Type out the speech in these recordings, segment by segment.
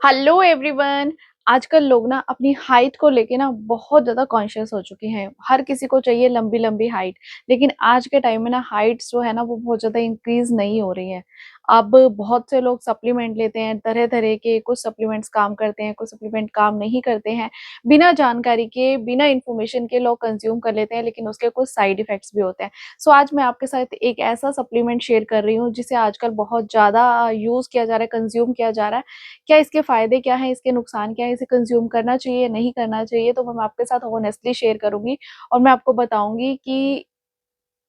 Hello everyone. आजकल लोग ना अपनी हाइट को लेके ना बहुत ज़्यादा कॉन्शियस हो चुके हैं। हर किसी को चाहिए लंबी लंबी हाइट। लेकिन आज के टाइम में ना हाइट्स जो है ना वो बहुत ज़्यादा इंक्रीज नहीं हो रही हैं। अब बहुत से लोग सप्लीमेंट लेते हैं, तरह तरह के। कुछ सप्लीमेंट्स काम करते हैं, कुछ सप्लीमेंट काम नहीं करते हैं। बिना जानकारी के, बिना इन्फॉर्मेशन के लोग कंज्यूम कर लेते हैं, लेकिन उसके कुछ साइड इफेक्ट्स भी होते हैं। सो आज मैं आपके साथ एक ऐसा सप्लीमेंट शेयर कर रही हूँ जिसे आजकल बहुत ज़्यादा यूज़ किया जा रहा है, कंज्यूम किया जा रहा है। क्या इसके फ़ायदे क्या हैं, इसके नुकसान क्या हैं, इसे कंज़्यूम करना चाहिए, नहीं करना चाहिए, तो मैं आपके साथ ऑनेस्टली शेयर करूँगी और मैं आपको बताऊँगी कि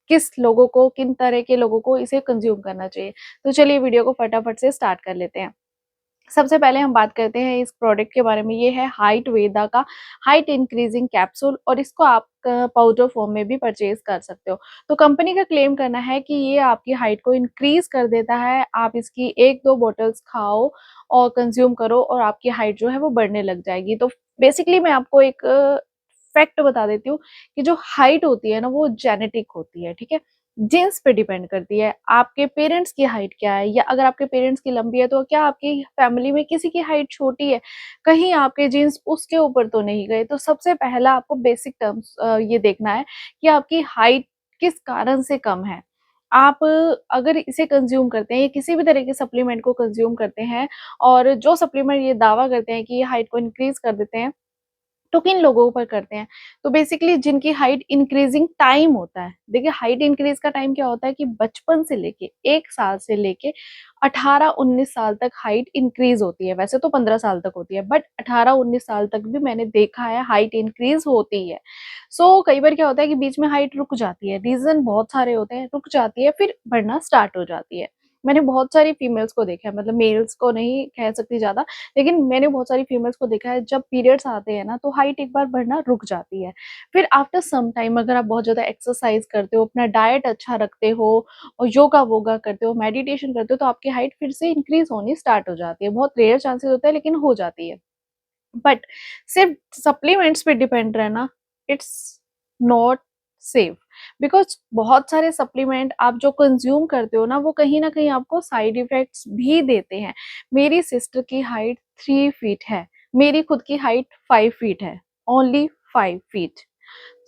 किस लोगों को, किन तरह के लोगों को इसे कंज़्यूम करना चाहिए। तो चलिए वीडियो को फटाफट से स्टार्ट कर लेते हैं। सबसे पहले हम बात करते हैं इस प्रोडक्ट के बारे में। ये है हाइट वेदा का हाइट इंक्रीजिंग कैप्सूल और इसको आप पाउडर फॉर्म में भी परचेज कर सकते हो। तो कंपनी का क्लेम करना है कि ये आपकी हाइट को इंक्रीज कर देता है। आप इसकी 1-2 बॉटल्स खाओ और कंज्यूम करो और आपकी हाइट जो है वो बढ़ने लग जाएगी। तो बेसिकली मैं आपको एक फैक्ट बता देती हूँ कि जो हाइट होती है ना वो जेनेटिक होती है, ठीक है? जीन्स पे डिपेंड करती है। आपके पेरेंट्स की हाइट क्या है, या अगर आपके पेरेंट्स की लंबी है तो क्या आपकी फैमिली में किसी की हाइट छोटी है? कहीं आपके जीन्स उसके ऊपर तो नहीं गए। तो सबसे पहला आपको बेसिक टर्म्स ये देखना है कि आपकी हाइट किस कारण से कम है। आप अगर इसे कंज़्यूम करते हैं या किसी भी तरह के सप्लीमेंट को कंज़्यूम करते हैं और जो सप्लीमेंट ये दावा करते हैं कि ये हाइट को इंक्रीज़ कर देते हैं, तो किन लोगों पर करते हैं? तो बेसिकली जिनकी हाइट इंक्रीजिंग टाइम होता है। देखिए हाइट इंक्रीज़ का टाइम क्या होता है कि बचपन से लेके 1 साल से लेके 18-19 साल तक हाइट इंक्रीज़ होती है। वैसे तो 15 साल तक होती है, बट 18-19 साल तक भी मैंने देखा है हाइट इंक्रीज़ होती है। सो कई बार क्या होता है कि बीच में हाइट रुक जाती है। रीज़न बहुत सारे होते हैं, रुक जाती है फिर बढ़ना स्टार्ट हो जाती है। मैंने बहुत सारी फीमेल्स को देखा है, मतलब मेल्स को नहीं कह सकती ज़्यादा, लेकिन मैंने बहुत सारी फीमेल्स को देखा है जब पीरियड्स आते हैं ना तो हाइट एक बार बढ़ना रुक जाती है। फिर आफ्टर सम टाइम अगर आप बहुत ज़्यादा एक्सरसाइज करते हो, अपना डाइट अच्छा रखते हो और योगा-वोगा करते हो, मेडिटेशन करते हो, तो आपकी हाइट फिर से इंक्रीज़ होनी स्टार्ट हो जाती है। बहुत रेयर चांसेस होता है लेकिन हो जाती है। बट सिर्फ सप्लीमेंट्स पे डिपेंड रहना, इट्स नॉट सेफ। बिकॉज़ बहुत सारे सप्लीमेंट आप जो कंज़्यूम करते हो ना वो कहीं न कहीं आपको साइड इफ़ेक्ट्स भी देते हैं। मेरी सिस्टर की हाइट 3 फीट है, मेरी खुद की हाइट 5 फीट है, ओनली 5 फीट।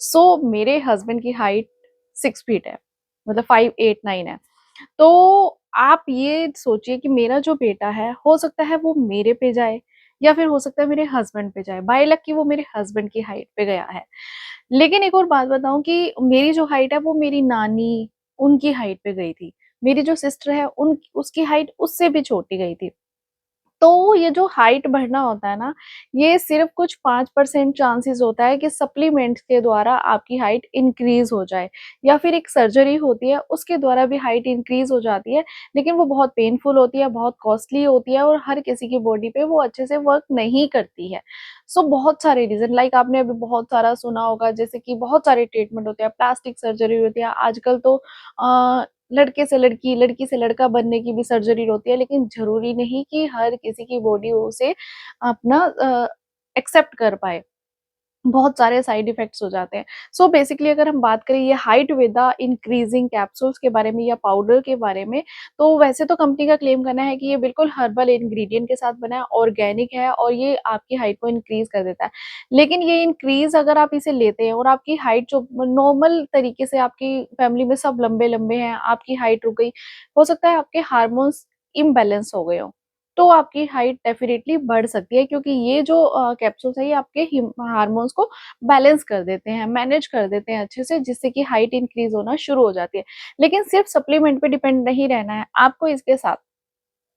सो मेरे हस्बैंड की हाइट 6 फीट है, मतलब 5, 8, 9 है। तो आप ये सोचिए कि मेरा जो बेटा है, हो सकता है वो मेरे पे जाए या फिर हो सकता है मेरे हस्बैंड पे जाए। बाय लक कि वो मेरे हस्बैंड की हाइट पे गया है। लेकिन एक और बात बताऊँ कि मेरी जो हाइट है वो मेरी नानी, उनकी हाइट पे गई थी। मेरी जो सिस्टर है उन उसकी हाइट उससे भी छोटी गई थी। तो ये जो हाइट बढ़ना होता है ना, ये सिर्फ़ कुछ 5% चांसेस होता है कि सप्लीमेंट्स के द्वारा आपकी हाइट इंक्रीज़ हो जाए, या फिर एक सर्जरी होती है उसके द्वारा भी हाइट इंक्रीज़ हो जाती है, लेकिन वो बहुत पेनफुल होती है, बहुत कॉस्टली होती है और हर किसी की बॉडी पे वो अच्छे से वर्क नहीं करती है। सो बहुत सारे रीज़न, लाइक आपने अभी बहुत सारा सुना होगा, जैसे कि बहुत सारे ट्रीटमेंट होते हैं, प्लास्टिक सर्जरी होती है, आजकल तो लड़के से लड़की, लड़की से लड़का बनने की भी सर्जरी होती है, लेकिन ज़रूरी नहीं कि हर किसी की बॉडी उसे अपना एक्सेप्ट कर पाए। बहुत सारे साइड इफ़ेक्ट्स हो जाते हैं। सो बेसिकली अगर हम बात करें ये height with the increasing capsules के बारे में या पाउडर के बारे में, तो वैसे तो कंपनी का क्लेम करना है कि ये बिल्कुल हर्बल इंग्रीडिएंट के साथ बना है, ऑर्गेनिक है और ये आपकी हाइट को इंक्रीज़ कर देता है। लेकिन ये इंक्रीज़ अगर आप इसे लेते हैं और आपकी हाइट जो नॉर्मल तरीके से आपकी फैमिली में सब लंबे-लंबे हैं, आपकी हाइट रुक गई, हो सकता है आपके हार्मोन्स इम्बैलेंस हो गए हों। तो आपकी हाइट डेफ़िनिटली बढ़ सकती है, क्योंकि ये जो कैप्सूल्स है ये आपके हिम हार्मोन्स को बैलेंस कर देते हैं, मैनेज कर देते हैं अच्छे से, जिससे कि हाइट इंक्रीज़ होना शुरू हो जाती है। लेकिन सिर्फ़ सप्लीमेंट पे डिपेंड नहीं रहना है, आपको इसके साथ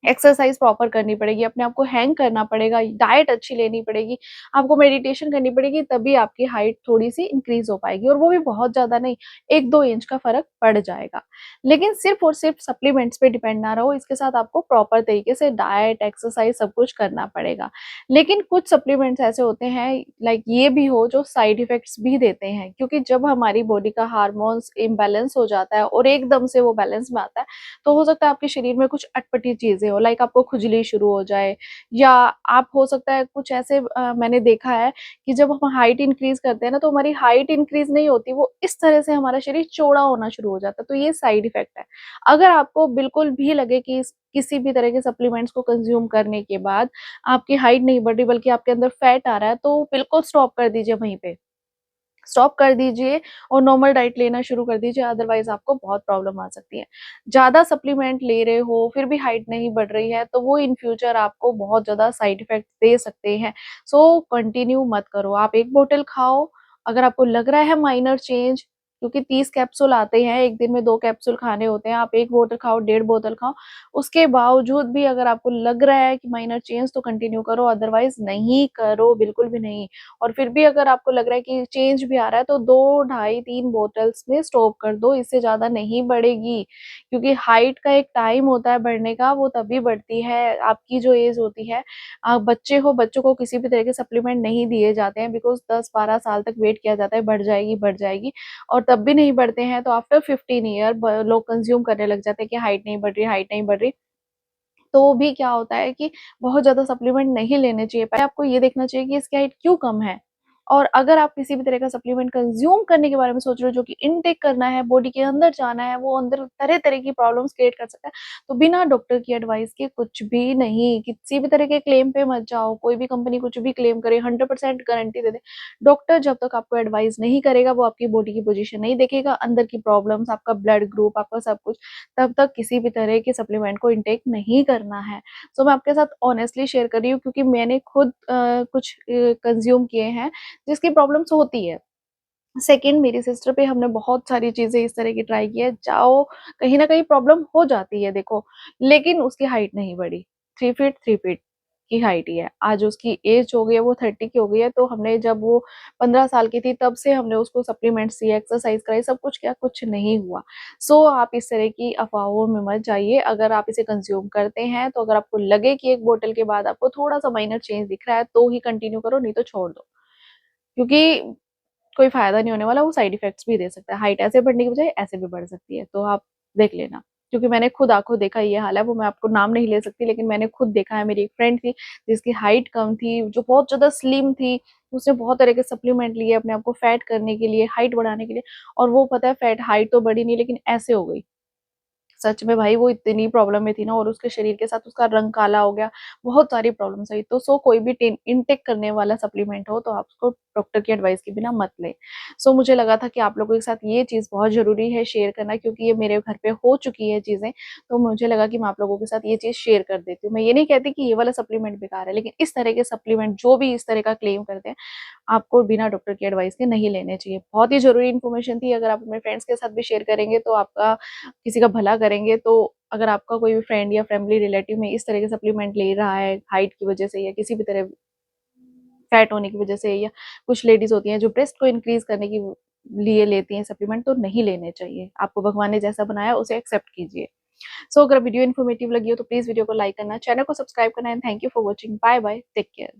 एक्सरसाइज़ प्रॉपर करनी पड़ेगी, अपने आप को हैंग करना पड़ेगा, डाइट अच्छी लेनी पड़ेगी, आपको मेडिटेशन करनी पड़ेगी, तभी आपकी हाइट थोड़ी-सी इंक्रीज़ हो पाएगी, और वो भी बहुत ज़्यादा नहीं, 1-2 इंच का फ़र्क पड़ जाएगा। लेकिन सिर्फ़ और सिर्फ़ सप्लीमेंट्स पे डिपेंड ना रहो, इसके साथ आपको प्रॉपर तरीके से डाइट, एक्सरसाइज़ सब कुछ करना पड़ेगा। लेकिन कुछ सप्लीमेंट्स ऐसे होते हैं, लाइक ये भी हो, जो साइड इफ़ेक्ट्स भी देते हैं, क्योंकि जब हमारी बॉडी का हार्मोन्स इम्बैलेंस हो जाता है और एकदम से वो बैलेंस में आता है, तो हो सकता है आपके शरीर में कुछ अटपटी चीज़ें चीज़ें हो, लाइक आपको खुजली शुरू हो जाए, या आप हो सकता है कुछ ऐसे मैंने देखा है कि जब हम हाइट इंक्रीज़ करते हैं ना, तो हमारी हाइट इंक्रीज़ नहीं होती, वो इस तरह से हमारा शरीर चौड़ा होना शुरू हो जाता है, तो ये साइड इफ़ेक्ट है। अगर आपको बिल्कुल भी लगे कि इस किसी भी तरह के सप्लीमेंट्स को कंज़्यूम करने के बाद आपकी हाइट नहीं बढ़ रही बल्कि आपके अंदर फैट आ रहा है, तो बिल्कुल स्टॉप कर दीजिए वहीं पे। स्टॉप कर दीजिए और नॉर्मल डाइट लेना शुरू कर दीजिए, अदरवाइज़ आपको बहुत प्रॉब्लम आ सकती है। ज़्यादा सप्लीमेंट ले रहे हो, फिर भी हाइट नहीं बढ़ रही है, तो वो इन फ्यूचर आपको बहुत ज़्यादा साइड इफ़ेक्ट दे सकते हैं। सो कंटिन्यू मत करो, आप 1 बॉटल खाओ, अगर आपको लग रहा है माइनर चेंज, क्योंकि 30 कैप्सूल आते हैं, 1 दिन में 2 कैप्सूल खाने होते हैं, आप 1 बॉटल खाओ, डेढ़ बोतल खाओ, उसके बावजूद भी अगर आपको लग रहा है कि माइनर चेंज, तो कंटिन्यू करो, अदरवाइज़ नहीं करो, बिल्कुल भी नहीं। और फिर भी अगर आपको लग रहा है कि चेंज भी आ रहा है, तो 2 ढाई 3 बॉटल्स में स्टॉप कर दो, इससे ज़्यादा नहीं बढ़ेगी। क्योंकि हाइट का एक टाइम होता है बढ़ने का, वो तभी बढ़ती है, आपकी जो एज होती है, बच्चे हो, बच्चों को किसी भी तरह के सप्लीमेंट नहीं दिए जाते हैं, बिकॉज़ 10-12 साल तक वेट किया जाता है, बढ़ जाएगी और तब भी नहीं बढ़ते हैं, तो आफ्टर 15 ईयर लोग कंज़्यूम करने लग जाते हैं कि हाइट नहीं बढ़ रही, हाइट नहीं बढ़ रही। तो भी क्या होता है कि बहुत ज़्यादा सप्लीमेंट नहीं लेने चाहिए। पहले आपको ये देखना चाहिए कि इसकी हाइट क्यों कम है? और अगर आप किसी भी तरह का सप्लीमेंट कंज़्यूम करने के बारे में सोच रहे हो, जो कि इनटेक करना है, बॉडी के अंदर जाना है, वो अंदर तरह-तरह की प्रॉब्लम्स क्रिएट कर सकता है, तो बिना डॉक्टर की एडवाइस के कुछ भी नहीं, किसी भी तरह के क्लेम पे मत जाओ। कोई भी कंपनी कुछ भी क्लेम करे, 100% गारंटी दे दे। डॉक्टर जब तक आपको एडवाइस नहीं करेगा, वो आपकी बॉडी की पोज़ीशन नहीं देखेगा, अंदर की प्रॉब्लम्स, आपका ब्लड ग्रुप, आपका सब कुछ, तब तक किसी भी तरह के सप्लीमेंट को इनटेक नहीं करना है। सो मैं आपके साथ ऑनेस्टली शेयर कर रही हूँ, क्योंकि मैंने खुद कुछ कंज़्यूम किए हैं, जिसकी प्रॉब्लम्स होती है। सेकंड, मेरी सिस्टर पे हमने बहुत सारी चीज़ें इस तरह की ट्राई की है, जाओ कहीं न कहीं प्रॉब्लम हो जाती है देखो, लेकिन उसकी हाइट नहीं बढ़ी। 3 फीट 3 फीट की हाइट ही है। आज उसकी एज हो गई है, वो 30 की हो गई है, तो हमने जब वो 15 साल की थी तब से हमने उसको सप्लीमेंट्स दिए, एक्सरसाइज़ कराई, सब कुछ किया, कुछ नहीं हुआ। सो आप इस तरह की अफ़वाहों में मत जाइए, अगर आप इसे कंज़्यूम करते हैं, तो अगर आपको लगे कि 1 बॉटल के बाद आपको थोड़ा-सा माइनर चेंज दिख रहा है, तो ही कंटिन्यू करो, नहीं तो छोड़ दो। क्योंकि कोई फ़ायदा नहीं होने वाला, वो साइड इफ़ेक्ट्स भी दे सकता है। हाइट ऐसे बढ़ने की बजाय ऐसे भी बढ़ सकती है, तो आप देख लेना। क्योंकि मैंने खुद आँखों देखा ये हाल है, वो मैं आपको नाम नहीं ले सकती, लेकिन मैंने खुद देखा है। मेरी एक फ्रेंड थी, जिसकी हाइट कम थी, जो बहुत ज़्यादा स्लिम थी, उसने बहुत तरह के सप्लीमेंट लिए अपने आप को फैट करने के लिए, हाइट बढ़ाने के लिए, और वो पता है फैट हाइट तो बढ़ी नहीं, लेकिन ऐसे हो गई। सच में भाई, वो इतनी प्रॉब्लम में थी ना, और उसके शरीर के साथ उसका रंग काला हो गया, बहुत सारी प्रॉब्लम्स आई। तो कोई भी टेन इनटेक करने वाला सप्लीमेंट हो, तो आप उसको डॉक्टर की एडवाइस के बिना मत लें। मुझे लगा था कि आप लोगों के साथ ये चीज़ बहुत ज़रूरी है शेयर करना, क्योंकि ये मेरे घर पे हो चुकी है चीज़ें, तो मुझे लगा कि मैं आप लोगों के साथ ये चीज़ शेयर कर देती हूँ। मैं ये नहीं कहती कि ये वाला सप्लीमेंट बेकार है, लेकिन इस तरह के सप्लीमेंट जो भी इस तरह का क्लेम करते हैं, आपको बिना डॉक्टर की एडवाइस के नहीं लेने चाहिए। बहुत ही ज़रूरी इन्फॉर्मेशन थी, अगर आप अपने फ्रेंड्स के साथ भी शेयर करेंगे, तो आपका किसी का भला करेंगे। तो अगर आपका कोई भी फ्रेंड या फैमिली रिलेटिव में इस तरह के सप्लीमेंट ले रहा है, हाइट की वजह से या किसी भी तरह फैट होने की वजह से, या कुछ लेडीज़ होती हैं जो ब्रेस्ट को इंक्रीज़ करने की लिए लेती हैं सप्लीमेंट, तो नहीं लेने चाहिए। आपको भगवान ने जैसा बनाया उसे एक्सेप्ट कीजिए। अगर वीडियो इन्फॉर्मेटिव लगी हो, तो प्लीज़ वीडियो को लाइक करना, चैनल को सब्सक्राइब करना, and thank you for watching. Bye bye, take care.